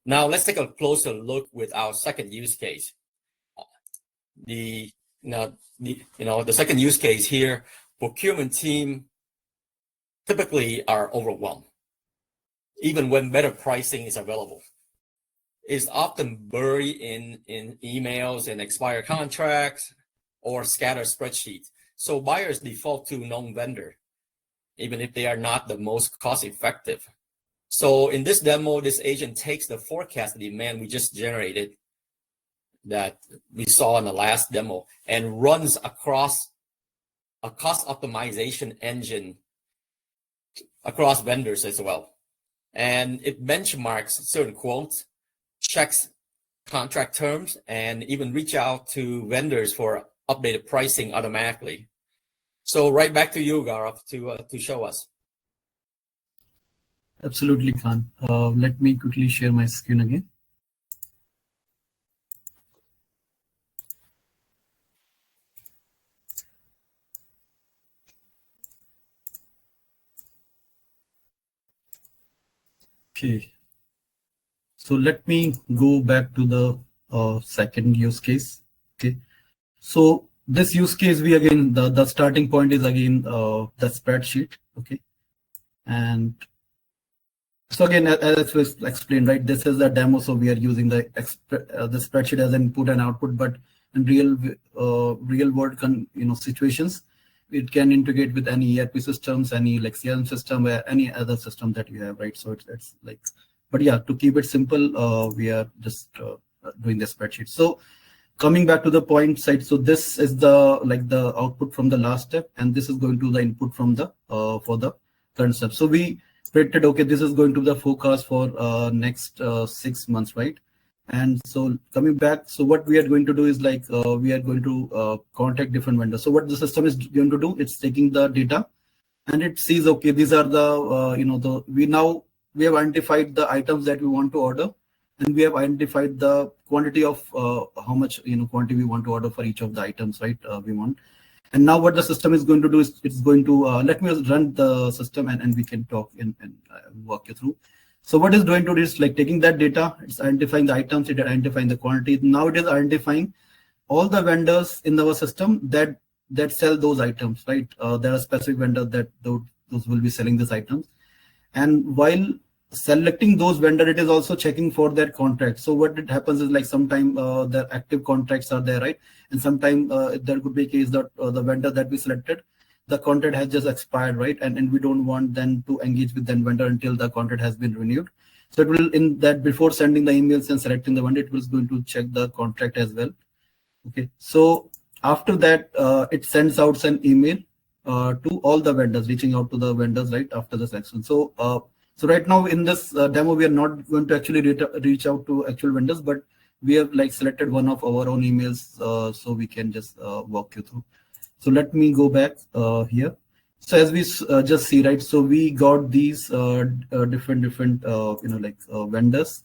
Now let's take a closer look with our second use case. The second use case here, procurement team typically are overwhelmed, even when better pricing is available. It's often buried in emails and expired contracts or scattered spreadsheets. So buyers default to known vendor, even if they are not the most cost effective. So in this demo, this agent takes the forecast demand we just generated that we saw in the last demo and runs across a cost optimization engine across vendors as well. And it benchmarks certain quotes, checks contract terms, and even reach out to vendors for updated pricing automatically. So right back to you, Gaurav, to show us. Absolutely, Khan. Let me quickly share my screen again. Okay. So let me go back to the second use case. Okay. So this use case, we again, the starting point is again the spreadsheet. Okay. And so again, as was explained, right, this is a demo, so we are using the spreadsheet as input and output, but in real world situations, it can integrate with any ERP systems, any like CRM system, or any other system that you have, right? So it's like, but yeah, to keep it simple, we are just doing the spreadsheet. So coming back to the point side, so this is the output from the last step, and this is going to the input from the for the current step. So we predicted, okay, this is going to be the forecast for next 6 months, right? And so coming back, so what we are going to do is like we are going to contact different vendors. So what the system is going to do, it's taking the data and it sees, okay, these are the we have identified the items that we want to order, and we have identified the quantity of how much quantity we want to order for each of the items, right? We want. And now what the system is going to do is it's going to let me run the system and we can talk and walk you through. So what it's going to do is like taking that data, it's identifying the items, it's identifying the quantity. Now it is identifying all the vendors in our system that sell those items, right? There are specific vendors that those will be selling these items. And while selecting those vendors, it is also checking for their contracts. So what it happens is like sometimes their active contracts are there, right? And sometimes there could be a case that the vendor that we selected, the contract has just expired, right? And we don't want them to engage with that vendor until the contract has been renewed. So it will, in that, before sending the emails and selecting the vendor, it was going to check the contract as well. Okay. So after that, it sends out an email to all the vendors, reaching out to the vendors right after the selection. So so right now in this demo, we are not going to actually reach out to actual vendors, but we have like selected one of our own emails, so we can just walk you through. So let me go back here. So as we just see, right, so we got these different vendors.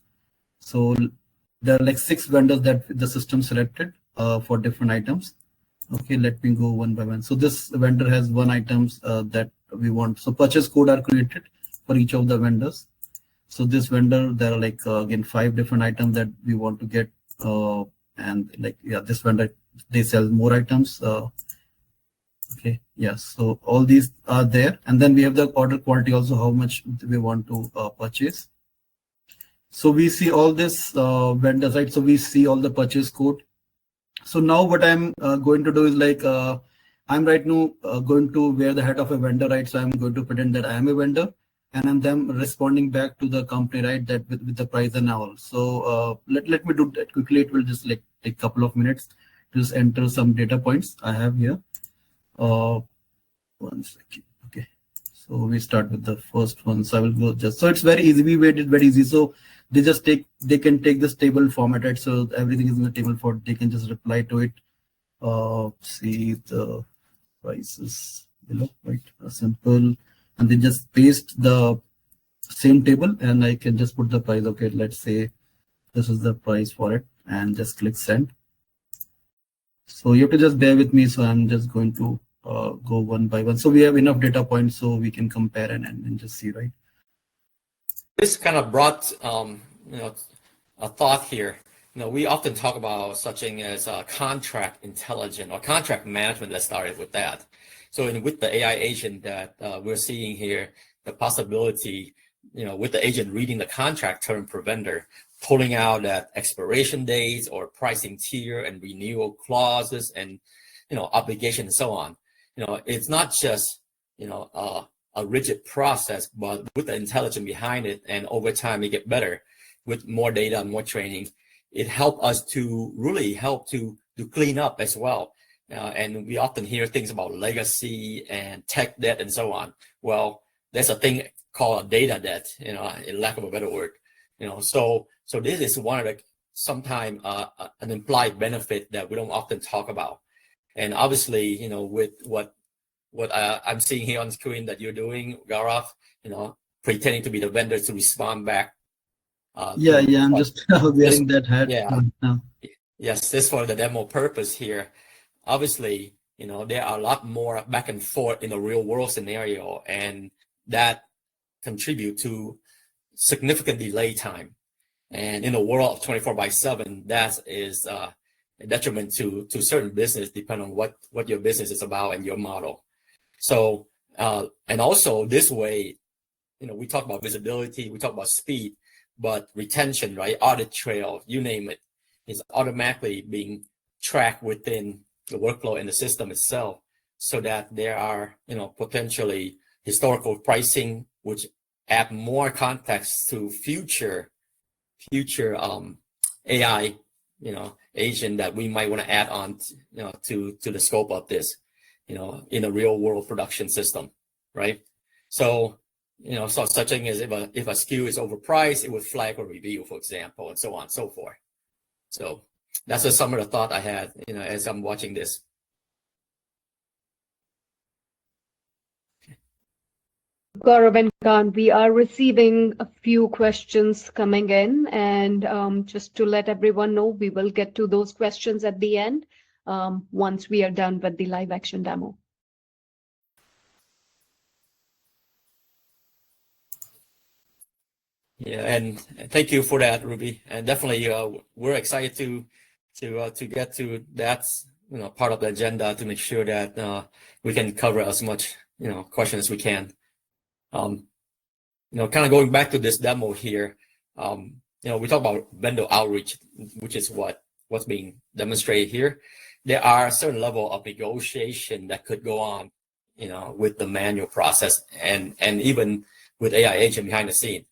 So there are like 6 vendors that the system selected for different items. Okay, let me go one by one. So this vendor has 1 items that we want. So purchase code are created for each of the vendors. So this vendor, there are like again 5 different items that we want to get, and like this vendor, they sell more items. Okay, yes. So all these are there, and then we have the order quantity also, how much we want to purchase. So we see all this vendors, right? So we see all the purchase code. So now what I'm going to do is like I'm right now going to wear the hat of a vendor, right? So I'm going to pretend that I am a vendor, and I'm then responding back to the company, right? That with the price and all. So let me do that quickly. It will just like take a couple of minutes to just enter some data points I have here. 1 second. Okay. So we start with the first one. So I will go just, so it's very easy. We made it very easy. So they can take this table format, right? So everything is in the table for, they can just reply to it. See the prices below, right? Simple. And then just paste the same table and I can just put the price. Okay, let's say this is the price for it, and just click send. So you have to just bear with me. So I'm just going to go one by one. So we have enough data points so we can compare and just see, right? This kind of brought a thought here. We often talk about such thing as contract intelligence or contract management. Let's start with that. So with the AI agent that we're seeing here, the possibility, with the agent reading the contract term per vendor, pulling out that expiration dates or pricing tier and renewal clauses and, obligation and so on. It's not just, a rigid process, but with the intelligence behind it, and over time it get better with more data and more training. It helped us to really help to clean up as well. And we often hear things about legacy and tech debt and so on. Well, there's a thing called data debt, in lack of a better word. So this is one of the sometimes an implied benefit that we don't often talk about. And obviously, with what I'm seeing here on the screen that you're doing, Gaurav, pretending to be the vendor to respond back. I'm just wearing that hat. Yeah. Yes, this for the demo purpose here. Obviously, there are a lot more back and forth in the real world scenario, and that contribute to significant delay time. And in a world of 24/7, that is a detriment to certain business, depending on what your business is about and your model. So, and also this way, we talk about visibility, we talk about speed, but retention, right? Audit trail, you name it, is automatically being tracked within the workflow and the system itself, so that there are, potentially historical pricing, which add more context to future AI, agent that we might want to add on, to the scope of this, in a real world production system, right? So, so such thing as if a SKU is overpriced, it would flag a review, for example, and so on and so forth. So that's just some of the thought I had, as I'm watching this. Gaurav and Khan, we are receiving a few questions coming in, and just to let everyone know, we will get to those questions at the end, once we are done with the live action demo. Yeah, and thank you for that, Ruby. And definitely, we're excited to get to that, part of the agenda to make sure that we can cover as much, questions as we can. Kind of going back to this demo here, we talk about vendor outreach, which is what's being demonstrated here. There are a certain level of negotiation that could go on, with the manual process and even with AI agent behind the scene,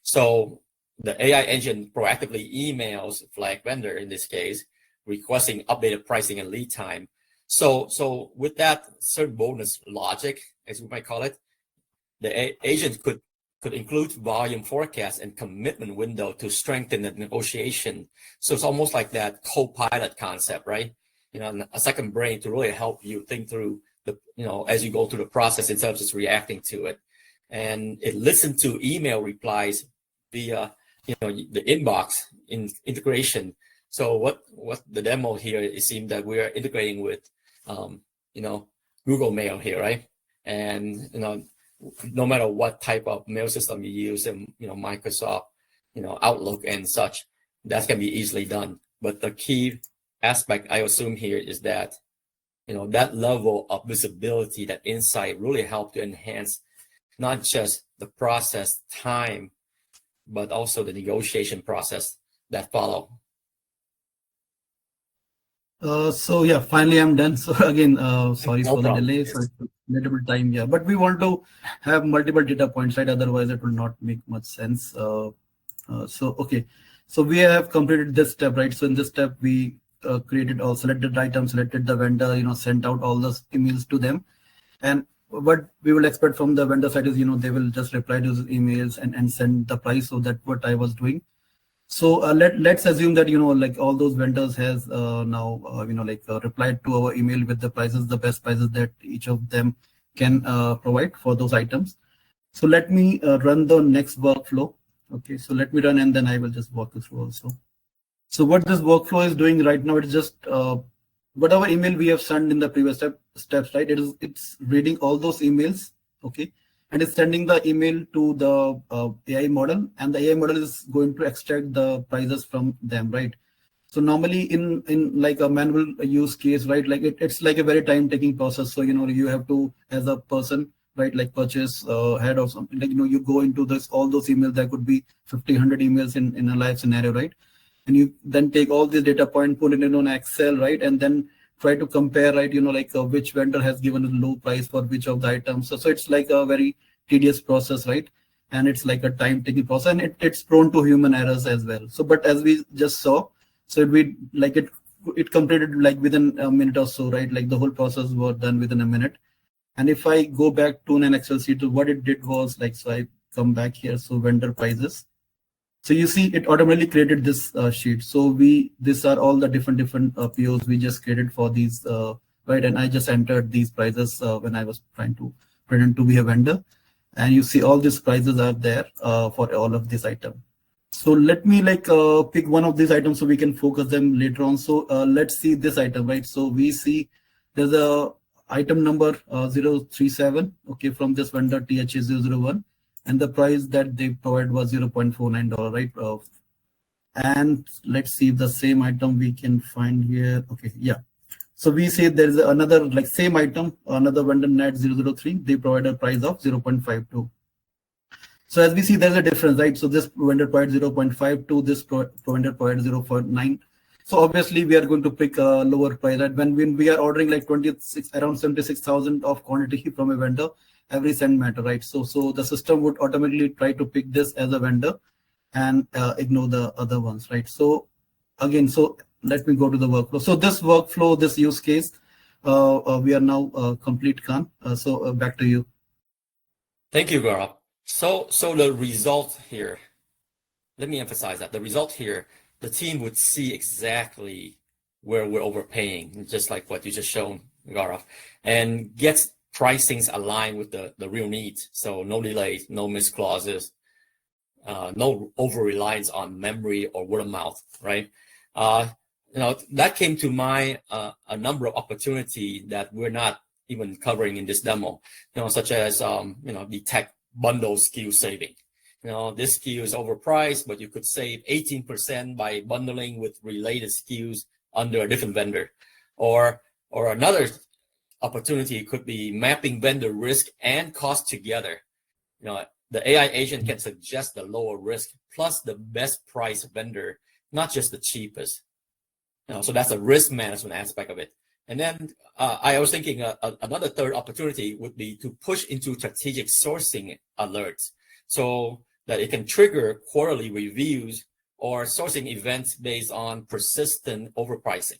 So the AI agent proactively emails flag vendor, in this case, requesting updated pricing and lead time. So with that certain bonus logic, as we might call it, the agent could include volume forecast and commitment window to strengthen the negotiation. So it's almost like that co-pilot concept, right? A second brain to really help you think through the, as you go through the process instead of just reacting to it. And it listened to email replies via, the inbox integration. So what the demo here, it seemed that we are integrating with, Google Mail here, right? And, no matter what type of mail system you use, and Microsoft, Outlook and such, that can be easily done. But the key aspect I assume here is that, that level of visibility, that insight really help to enhance not just the process time, but also the negotiation process that follow. So yeah, finally I'm done. So again, sorry No for problem. the delay. So it's a little bit time, yeah. But we want to have multiple data points, right? Otherwise, it will not make much sense. So okay, so we have completed this step, right? So in this step, we created all selected items, selected the vendor, sent out all those emails to them, and what we will expect from the vendor side is, they will just reply to those emails and send the price. So that's what I was doing. So let's assume that, like all those vendors has now, replied to our email with the prices, the best prices that each of them can provide for those items. So let me run the next workflow. Okay, so let me run, and then I will just walk you through also. So what this workflow is doing right now, it's just whatever email we have sent in the previous steps, right? It's reading all those emails, okay, and it's sending the email to the AI model, and the AI model is going to extract the prices from them, right? So normally in like a manual use case, right, like it's like a very time taking process. So you have to, as a person, right, like purchase head or something, like you go into this all those emails. There could be 50, 100 emails in a live scenario, right? And you then take all these data point, put it in on Excel, right, and then try to compare, right, like which vendor has given a low price for which of the items. So it's like a very tedious process, right? And it's like a time taking process, and it's prone to human errors as well. So but as we just saw, so it completed like within a minute or so, right? Like the whole process was done within a minute. And if I go back to an Excel sheet, what it did was like, so I come back here, so vendor prices. So you see it automatically created this sheet. So these are all the different POs we just created for these, right? And I just entered these prices when I was trying to pretend to be a vendor. And you see all these prices are there for all of this item. So let me like pick one of these items so we can focus them later on. So let's see this item, right? So we see there's a item number 037, okay, from this vendor TH001, and the price that they provide was $0.49, right? And let's see if the same item we can find here. Okay, yeah. So we say there's another like same item, another vendor net 003, they provide a price of 0.52. So as we see, there's a difference, right? So this vendor provides 0.52, this vendor provides 0.9. So obviously we are going to pick a lower price, right? When we are ordering like around 76,000 of quantity from a vendor, every cent matter, right? So the system would automatically try to pick this as a vendor and ignore the other ones, right? So again, so let me go to the workflow. So this workflow, this use case, we are now complete, Khan. So back to you. Thank you, Gaurav. So the result here, let me emphasize that the result here, the team would see exactly where we're overpaying, just like what you just shown, Gaurav, and gets pricings aligned with the real needs. So no delays, no missed clauses, no over reliance on memory or word of mouth, right? That came to mind a number of opportunity that we're not even covering in this demo, such as the tech bundle SKU saving. This SKU is overpriced, but you could save 18% by bundling with related SKUs under a different vendor. Or another opportunity could be mapping vendor risk and cost together. The AI agent can suggest the lower risk plus the best price vendor, not just the cheapest. So that's a risk management aspect of it. And then I was thinking another third opportunity would be to push into strategic sourcing alerts so that it can trigger quarterly reviews or sourcing events based on persistent overpricing.